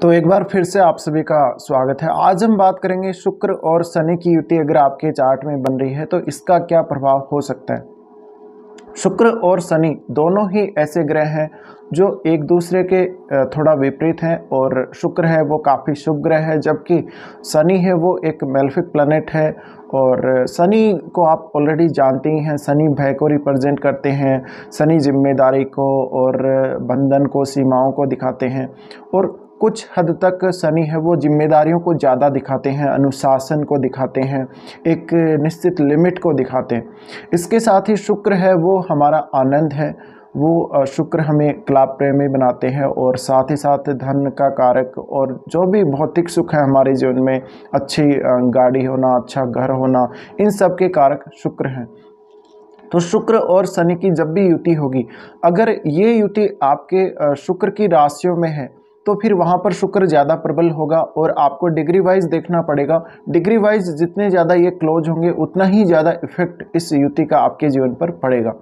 तो एक बार फिर से आप सभी का स्वागत है। आज हम बात करेंगे शुक्र और शनि की युति अगर आपके चार्ट में बन रही है तो इसका क्या प्रभाव हो सकता है। शुक्र और शनि दोनों ही ऐसे ग्रह हैं जो एक दूसरे के थोड़ा विपरीत हैं, और शुक्र है वो काफ़ी शुभ ग्रह है, जबकि शनि है वो एक मेलेफिक प्लैनेट है। और शनि को आप ऑलरेडी जानते ही हैं, शनि भय को रिप्रेजेंट करते हैं, शनि जिम्मेदारी को और बंधन को, सीमाओं को दिखाते हैं। और कुछ हद तक शनि है वो जिम्मेदारियों को ज़्यादा दिखाते हैं, अनुशासन को दिखाते हैं, एक निश्चित लिमिट को दिखाते हैं। इसके साथ ही शुक्र है वो हमारा आनंद है, वो शुक्र हमें कला प्रेमी बनाते हैं, और साथ ही साथ धन का कारक और जो भी भौतिक सुख है हमारे जीवन में, अच्छी गाड़ी होना, अच्छा घर होना, इन सब के कारक शुक्र हैं। तो शुक्र और शनि की जब भी युति होगी, अगर ये युति आपके शुक्र की राशियों में है तो फिर वहाँ पर शुक्र ज़्यादा प्रबल होगा, और आपको डिग्री वाइज देखना पड़ेगा। डिग्री वाइज जितने ज़्यादा ये क्लोज होंगे उतना ही ज़्यादा इफेक्ट इस युति का आपके जीवन पर पड़ेगा।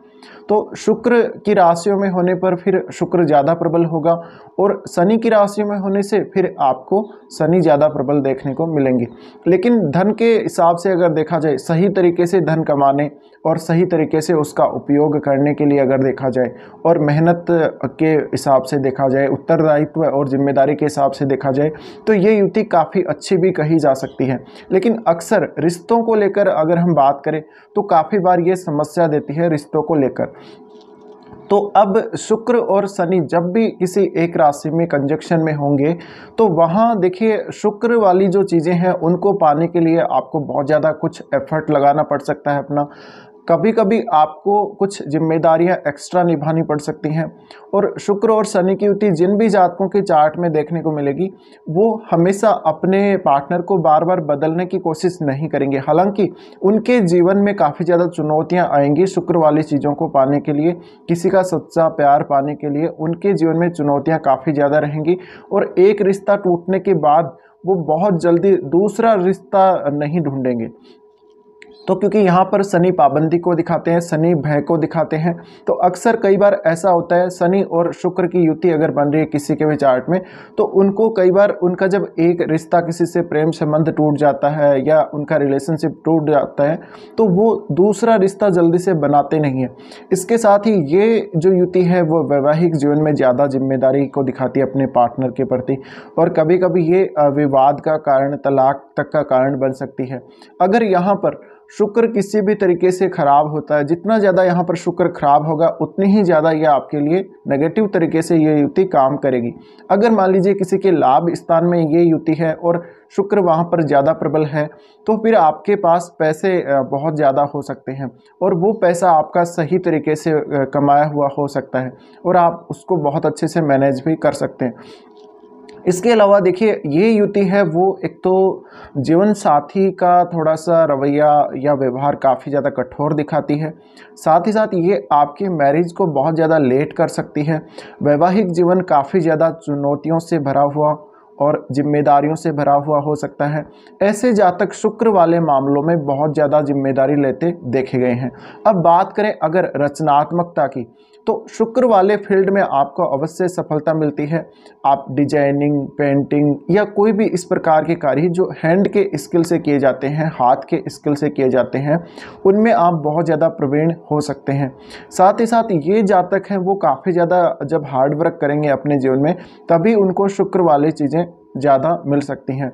तो शुक्र की राशियों में होने पर फिर शुक्र ज़्यादा प्रबल होगा, और शनि की राशियों में होने से फिर आपको शनि ज़्यादा प्रबल देखने को मिलेंगे। लेकिन धन के हिसाब से अगर देखा जाए, सही तरीके से धन कमाने और सही तरीके से उसका उपयोग करने के लिए अगर देखा जाए, और मेहनत के हिसाब से देखा जाए, उत्तरदायित्व और जिम्मेदारी के हिसाब से देखा जाए, तो ये युति काफ़ी अच्छी भी कही जा सकती है। लेकिन अक्सर रिश्तों को लेकर अगर हम बात करें तो काफ़ी बार ये समस्या देती है रिश्तों को लेकर। तो अब शुक्र और शनि जब भी किसी एक राशि में कंजक्शन में होंगे तो वहाँ देखिए, शुक्र वाली जो चीज़ें हैं उनको पाने के लिए आपको बहुत ज़्यादा कुछ एफर्ट लगाना पड़ सकता है अपना। कभी कभी आपको कुछ जिम्मेदारियां एक्स्ट्रा निभानी पड़ सकती हैं। और शुक्र और शनि की युति जिन भी जातकों के चार्ट में देखने को मिलेगी, वो हमेशा अपने पार्टनर को बार बार बदलने की कोशिश नहीं करेंगे। हालांकि उनके जीवन में काफ़ी ज़्यादा चुनौतियां आएंगी शुक्र वाली चीज़ों को पाने के लिए, किसी का सच्चा प्यार पाने के लिए उनके जीवन में चुनौतियाँ काफ़ी ज़्यादा रहेंगी। और एक रिश्ता टूटने के बाद वो बहुत जल्दी दूसरा रिश्ता नहीं ढूंढेंगे। तो क्योंकि यहाँ पर शनि पाबंदी को दिखाते हैं, शनि भय को दिखाते हैं, तो अक्सर कई बार ऐसा होता है, शनि और शुक्र की युति अगर बन रही है किसी के भी चार्ट में, तो उनको कई बार उनका जब एक रिश्ता किसी से प्रेम संबंध टूट जाता है या उनका रिलेशनशिप टूट जाता है, तो वो दूसरा रिश्ता जल्दी से बनाते नहीं हैं। इसके साथ ही ये जो युति है वो वैवाहिक जीवन में ज़्यादा जिम्मेदारी को दिखाती है अपने पार्टनर के प्रति, और कभी कभी ये विवाद का कारण, तलाक तक का कारण बन सकती है। अगर यहाँ पर शुक्र किसी भी तरीके से खराब होता है, जितना ज़्यादा यहाँ पर शुक्र खराब होगा उतनी ही ज़्यादा ये आपके लिए नेगेटिव तरीके से ये युति काम करेगी। अगर मान लीजिए किसी के लाभ स्थान में ये युति है और शुक्र वहाँ पर ज़्यादा प्रबल है, तो फिर आपके पास पैसे बहुत ज़्यादा हो सकते हैं, और वो पैसा आपका सही तरीके से कमाया हुआ हो सकता है, और आप उसको बहुत अच्छे से मैनेज भी कर सकते हैं। इसके अलावा देखिए, ये युति है वो एक तो जीवन साथी का थोड़ा सा रवैया या व्यवहार काफ़ी ज़्यादा कठोर दिखाती है। साथ ही साथ ये आपके मैरिज को बहुत ज़्यादा लेट कर सकती है। वैवाहिक जीवन काफ़ी ज़्यादा चुनौतियों से भरा हुआ और जिम्मेदारियों से भरा हुआ हो सकता है। ऐसे जातक शुक्र वाले मामलों में बहुत ज़्यादा जिम्मेदारी लेते देखे गए हैं। अब बात करें अगर रचनात्मकता की, तो शुक्र वाले फील्ड में आपको अवश्य सफलता मिलती है। आप डिजाइनिंग, पेंटिंग या कोई भी इस प्रकार के कार्य जो हैंड के स्किल से किए जाते हैं, हाथ के स्किल से किए जाते हैं, उनमें आप बहुत ज़्यादा प्रवीण हो सकते हैं। साथ ही साथ ये जातक हैं वो काफ़ी ज़्यादा जब हार्ड वर्क करेंगे अपने जीवन में, तभी उनको शुक्र वाली चीज़ें ज़्यादा मिल सकती हैं।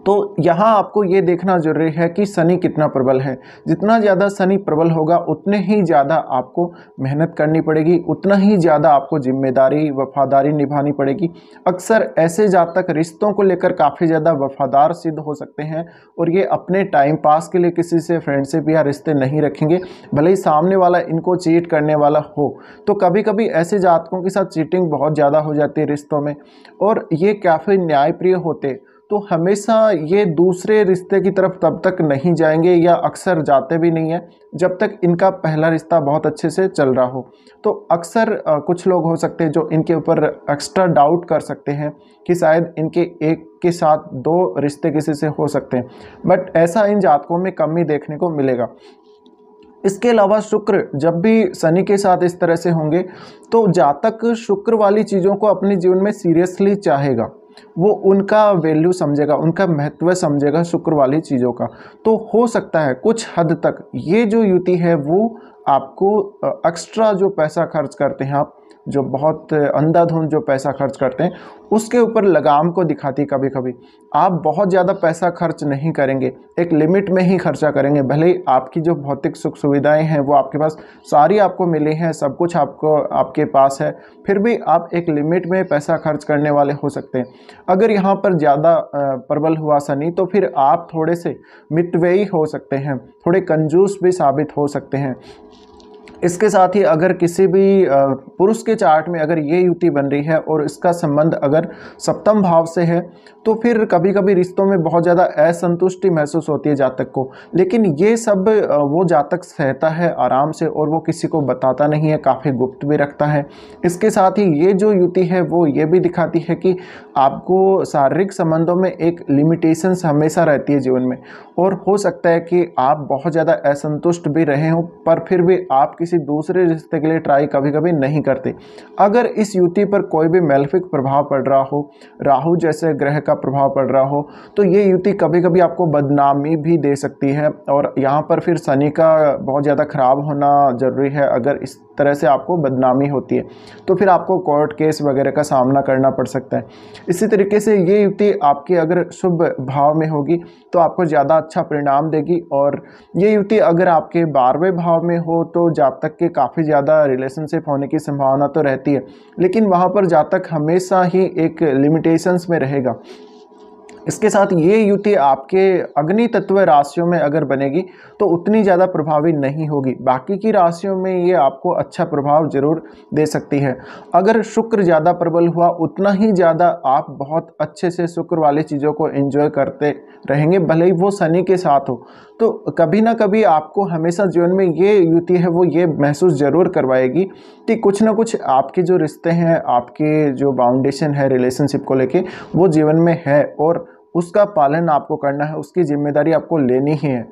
तो यहाँ आपको ये देखना जरूरी है कि शनि कितना प्रबल है। जितना ज़्यादा शनि प्रबल होगा उतने ही ज़्यादा आपको मेहनत करनी पड़ेगी, उतना ही ज़्यादा आपको जिम्मेदारी, वफादारी निभानी पड़ेगी। अक्सर ऐसे जातक रिश्तों को लेकर काफ़ी ज़्यादा वफादार सिद्ध हो सकते हैं, और ये अपने टाइम पास के लिए किसी से फ्रेंडशिप या रिश्ते नहीं रखेंगे, भले ही सामने वाला इनको चीट करने वाला हो। तो कभी कभी ऐसे जातकों के साथ चीटिंग बहुत ज़्यादा हो जाती है रिश्तों में, और ये काफ़ी न्यायप्रिय होते, तो हमेशा ये दूसरे रिश्ते की तरफ तब तक नहीं जाएंगे, या अक्सर जाते भी नहीं हैं जब तक इनका पहला रिश्ता बहुत अच्छे से चल रहा हो। तो अक्सर कुछ लोग हो सकते हैं जो इनके ऊपर एक्स्ट्रा डाउट कर सकते हैं कि शायद इनके एक के साथ दो रिश्ते किसी से हो सकते हैं, बट ऐसा इन जातकों में कम ही देखने को मिलेगा। इसके अलावा शुक्र जब भी शनि के साथ इस तरह से होंगे, तो जातक शुक्र वाली चीज़ों को अपने जीवन में सीरियसली चाहेगा। वो उनका वैल्यू समझेगा, उनका महत्व समझेगा शुक्र वाली चीज़ों का। तो हो सकता है कुछ हद तक ये जो युति है वो आपको एक्स्ट्रा जो पैसा खर्च करते हैं आप, जो बहुत अंधाधुंध जो पैसा खर्च करते हैं, उसके ऊपर लगाम को दिखाती। कभी कभी आप बहुत ज़्यादा पैसा खर्च नहीं करेंगे, एक लिमिट में ही खर्चा करेंगे। भले ही आपकी जो भौतिक सुख सुविधाएं हैं वो आपके पास सारी आपको मिली हैं, सब कुछ आपको आपके पास है, फिर भी आप एक लिमिट में पैसा खर्च करने वाले हो सकते हैं। अगर यहाँ पर ज़्यादा प्रबल हुआ शनि तो फिर आप थोड़े से मितव्ययी हो सकते हैं, थोड़े कंजूस भी साबित हो सकते हैं। इसके साथ ही अगर किसी भी पुरुष के चार्ट में अगर ये युति बन रही है और इसका संबंध अगर सप्तम भाव से है तो फिर कभी कभी रिश्तों में बहुत ज़्यादा असंतुष्टि महसूस होती है जातक को। लेकिन ये सब वो जातक सहता है आराम से और वो किसी को बताता नहीं है, काफ़ी गुप्त भी रखता है। इसके साथ ही ये जो युति है वो ये भी दिखाती है कि आपको शारीरिक संबंधों में एक लिमिटेशंस हमेशा रहती है जीवन में, और हो सकता है कि आप बहुत ज़्यादा असंतुष्ट भी रहे हो पर फिर भी आप किसी दूसरे रिश्ते के लिए ट्राई कभी कभी नहीं करते। अगर इस युति पर कोई भी मेलेफिक प्रभाव पड़ रहा हो, राहु जैसे ग्रह का प्रभाव पड़ रहा हो, तो ये युति कभी कभी आपको बदनामी भी दे सकती है। और यहाँ पर फिर शनि का बहुत ज़्यादा खराब होना ज़रूरी है। अगर इस तरह से आपको बदनामी होती है तो फिर आपको कोर्ट केस वगैरह का सामना करना पड़ सकता है। इसी तरीके से ये युति आपकी अगर शुभ भाव में होगी तो आपको ज़्यादा अच्छा परिणाम देगी। और ये युति अगर आपके 12वें भाव में हो तो जातक के काफ़ी ज़्यादा रिलेशनशिप होने की संभावना तो रहती है, लेकिन वहाँ पर जातक हमेशा ही एक लिमिटेशंस में रहेगा। इसके साथ ये युति आपके अग्नि तत्व राशियों में अगर बनेगी तो उतनी ज़्यादा प्रभावी नहीं होगी, बाकी की राशियों में ये आपको अच्छा प्रभाव जरूर दे सकती है। अगर शुक्र ज़्यादा प्रबल हुआ उतना ही ज़्यादा आप बहुत अच्छे से शुक्र वाली चीज़ों को एंजॉय करते रहेंगे, भले ही वो शनि के साथ हो। तो कभी ना कभी आपको हमेशा जीवन में ये युति है वो ये महसूस ज़रूर करवाएगी कि कुछ ना कुछ आपके जो रिश्ते हैं, आपके जो बाउंडेशन है रिलेशनशिप को लेके, वो जीवन में है और उसका पालन आपको करना है, उसकी जिम्मेदारी आपको लेनी ही है।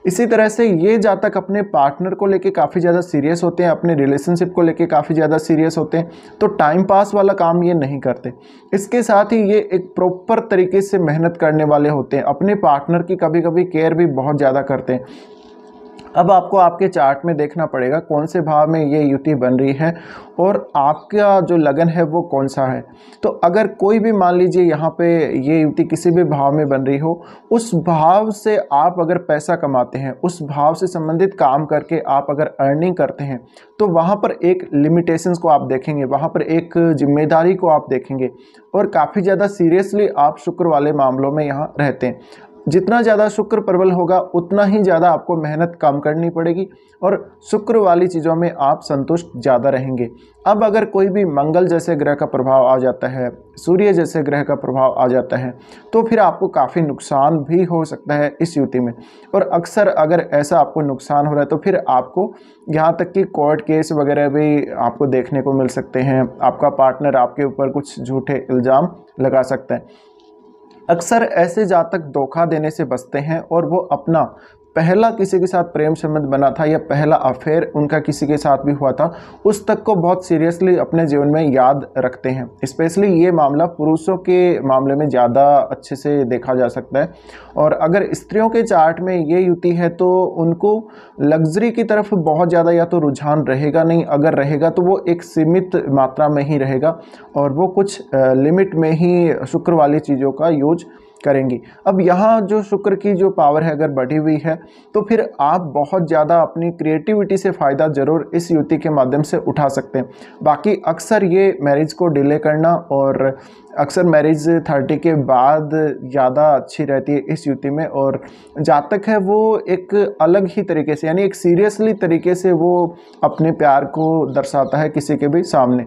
इसी तरह से ये जातक अपने पार्टनर को लेके काफ़ी ज़्यादा सीरियस होते हैं, अपने रिलेशनशिप को लेके काफ़ी ज़्यादा सीरियस होते हैं, तो टाइम पास वाला काम ये नहीं करते। इसके साथ ही ये एक प्रॉपर तरीके से मेहनत करने वाले होते हैं, अपने पार्टनर की कभी कभी केयर भी बहुत ज़्यादा करते हैं। अब आपको आपके चार्ट में देखना पड़ेगा कौन से भाव में ये युति बन रही है और आपका जो लगन है वो कौन सा है। तो अगर कोई भी मान लीजिए यहाँ पे ये युति किसी भी भाव में बन रही हो, उस भाव से आप अगर पैसा कमाते हैं, उस भाव से संबंधित काम करके आप अगर अर्निंग करते हैं, तो वहाँ पर एक लिमिटेशंस को आप देखेंगे, वहाँ पर एक जिम्मेदारी को आप देखेंगे और काफ़ी ज़्यादा सीरियसली आप शुक्र वाले मामलों में यहाँ रहते हैं। जितना ज़्यादा शुक्र प्रबल होगा उतना ही ज़्यादा आपको मेहनत कम करनी पड़ेगी और शुक्र वाली चीज़ों में आप संतुष्ट ज़्यादा रहेंगे। अब अगर कोई भी मंगल जैसे ग्रह का प्रभाव आ जाता है, सूर्य जैसे ग्रह का प्रभाव आ जाता है, तो फिर आपको काफ़ी नुकसान भी हो सकता है इस युति में। और अक्सर अगर ऐसा आपको नुकसान हो रहा है तो फिर आपको यहाँ तक कि कोर्ट केस वगैरह भी आपको देखने को मिल सकते हैं। आपका पार्टनर आपके ऊपर कुछ झूठे इल्ज़ाम लगा सकता है। अक्सर ऐसे जातक धोखा देने से बचते हैं और वो अपना पहला किसी के साथ प्रेम संबंध बना था या पहला अफेयर उनका किसी के साथ भी हुआ था, उस तक को बहुत सीरियसली अपने जीवन में याद रखते हैं। स्पेशली ये मामला पुरुषों के मामले में ज़्यादा अच्छे से देखा जा सकता है। और अगर स्त्रियों के चार्ट में ये युति है तो उनको लग्जरी की तरफ बहुत ज़्यादा या तो रुझान रहेगा नहीं, अगर रहेगा तो वो एक सीमित मात्रा में ही रहेगा और वो कुछ लिमिट में ही शुक्र वाली चीज़ों का यूज करेंगी। अब यहाँ जो शुक्र की जो पावर है अगर बढ़ी हुई है तो फिर आप बहुत ज़्यादा अपनी क्रिएटिविटी से फ़ायदा ज़रूर इस युति के माध्यम से उठा सकते हैं। बाकी अक्सर ये मैरिज को डिले करना और अक्सर मैरिज 30 के बाद ज़्यादा अच्छी रहती है इस युति में। और जातक है वो एक अलग ही तरीके से यानी एक सीरियसली तरीके से वो अपने प्यार को दर्शाता है किसी के भी सामने।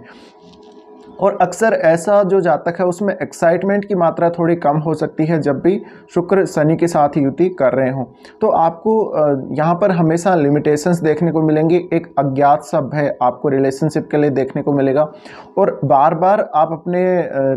और अक्सर ऐसा जो जातक है उसमें एक्साइटमेंट की मात्रा थोड़ी कम हो सकती है जब भी शुक्र शनि के साथ युति कर रहे हों। तो आपको यहाँ पर हमेशा लिमिटेशंस देखने को मिलेंगी, एक अज्ञात सा भय आपको रिलेशनशिप के लिए देखने को मिलेगा और बार बार आप अपने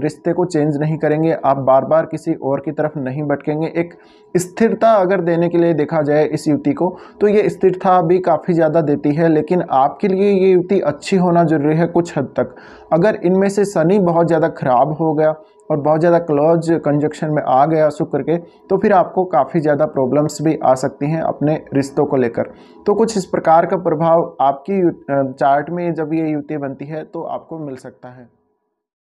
रिश्ते को चेंज नहीं करेंगे, आप बार बार किसी और की तरफ नहीं भटकेंगे। एक स्थिरता अगर देने के लिए देखा जाए इस युति को तो ये स्थिरता भी काफ़ी ज़्यादा देती है, लेकिन आपके लिए ये युति अच्छी होना जरूरी है कुछ हद तक। अगर इनमें से शनि बहुत ज़्यादा खराब हो गया और बहुत ज़्यादा क्लोज कंजक्शन में आ गया शुक्र के, तो फिर आपको काफ़ी ज़्यादा प्रॉब्लम्स भी आ सकती हैं अपने रिश्तों को लेकर। तो कुछ इस प्रकार का प्रभाव आपकी चार्ट में जब ये युति बनती है तो आपको मिल सकता है।